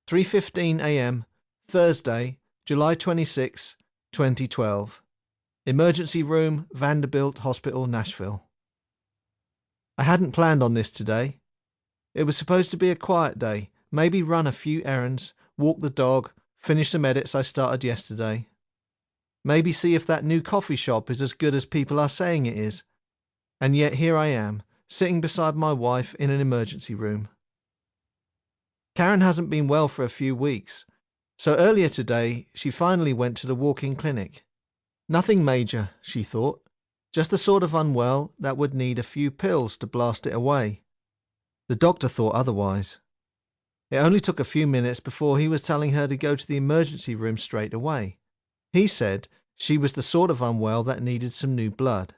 3:15 a.m. Thursday, July 26, 2012. Emergency room, Vanderbilt Hospital, Nashville. I hadn't planned on this today. It was supposed to be a quiet day, maybe run a few errands, walk the dog, finish some edits I started yesterday. Maybe see if that new coffee shop is as good as people are saying it is. And yet here I am, sitting beside my wife in an emergency room. Karen hasn't been well for a few weeks, so earlier today she finally went to the walk-in clinic. Nothing major, she thought, just the sort of unwell that would need a few pills to blast it away. The doctor thought otherwise. It only took a few minutes before he was telling her to go to the emergency room straight away. He said she was the sort of unwell that needed some new blood.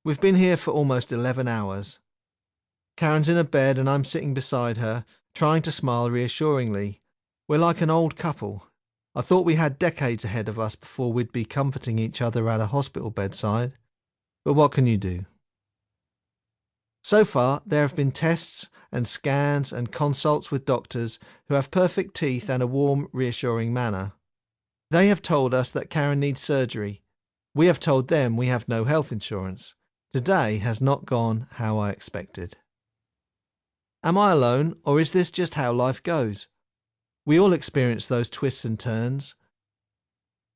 We've been here for almost 11 hours. Karen's in a bed and I'm sitting beside her, trying to smile reassuringly. We're like an old couple. I thought we had decades ahead of us before we'd be comforting each other at a hospital bedside. But what can you do? So far, there have been tests and scans and consults with doctors who have perfect teeth and a warm, reassuring manner. They have told us that Karen needs surgery. We have told them we have no health insurance. Today has not gone how I expected. Am I alone, or is this just how life goes? We all experience those twists and turns.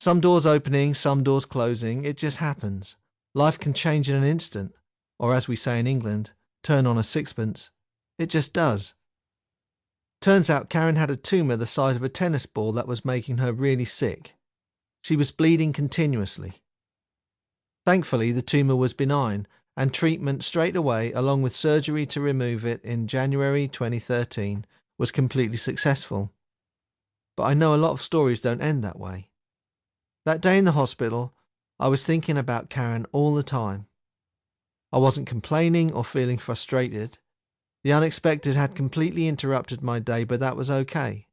Some doors opening, some doors closing. It just happens. Life can change in an instant, or as we say in England, turn on a sixpence. It just does. Turns out Karen had a tumour the size of a tennis ball that was making her really sick. She was bleeding continuously. Thankfully, the tumour was benign, and treatment straight away, along with surgery to remove it in January 2013, was completely successful. But I know a lot of stories don't end that way. That day in the hospital, I was thinking about Karen all the time. I wasn't complaining or feeling frustrated. The unexpected had completely interrupted my day, but that was okay.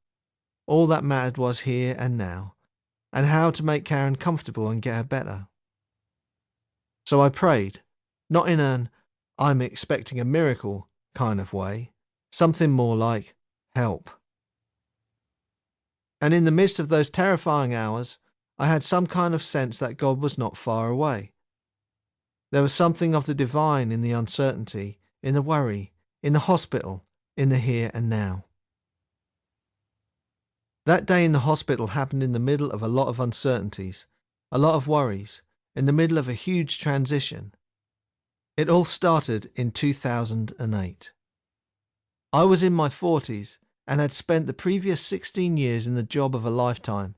All that mattered was here and now, and how to make Karen comfortable and get her better. So I prayed, not in an I'm expecting a miracle kind of way, something more like help. And in the midst of those terrifying hours, I had some kind of sense that God was not far away. There was something of the divine in the uncertainty, in the worry, in the hospital, in the here and now. That day in the hospital happened in the middle of a lot of uncertainties, a lot of worries, in the middle of a huge transition. It all started in 2008. I was in my 40s and had spent the previous 16 years in the job of a lifetime,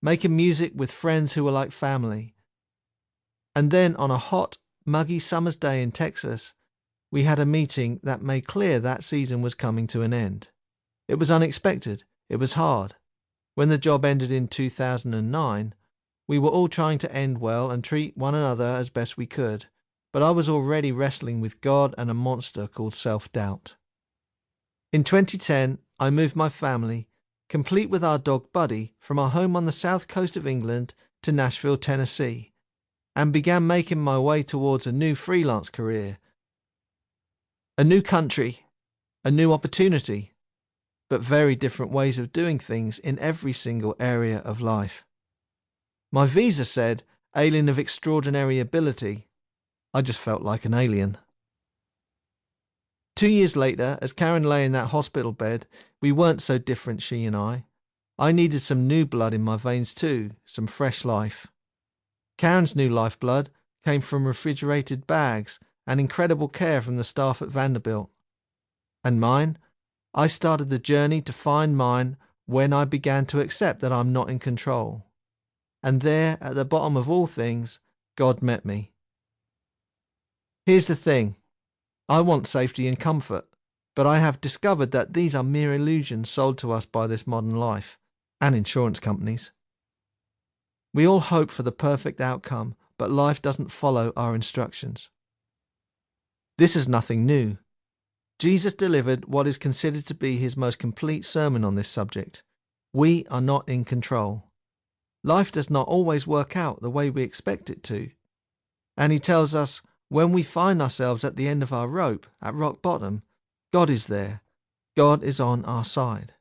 making music with friends who were like family. And then on a hot, muggy summer's day in Texas, we had a meeting that made clear that season was coming to an end. It was unexpected. It was hard. When the job ended in 2009, we were all trying to end well and treat one another as best we could, but I was already wrestling with God and a monster called self-doubt. In 2010, I moved my family, complete with our dog Buddy, from our home on the south coast of England to Nashville, Tennessee, and began making my way towards a new freelance career. A new country, a new opportunity, but very different ways of doing things in every single area of life. My visa said, alien of extraordinary ability. I just felt like an alien. 2 years later, as Karen lay in that hospital bed, we weren't so different, she and I. I needed some new blood in my veins too, some fresh life. Karen's new lifeblood came from refrigerated bags and incredible care from the staff at Vanderbilt. And mine? I started the journey to find mine when I began to accept that I'm not in control. And there, at the bottom of all things, God met me. Here's the thing. I want safety and comfort, but I have discovered that these are mere illusions sold to us by this modern life and insurance companies. We all hope for the perfect outcome, but life doesn't follow our instructions. This is nothing new. Jesus delivered what is considered to be his most complete sermon on this subject. We are not in control. Life does not always work out the way we expect it to. And he tells us, when we find ourselves at the end of our rope, at rock bottom, God is there. God is on our side.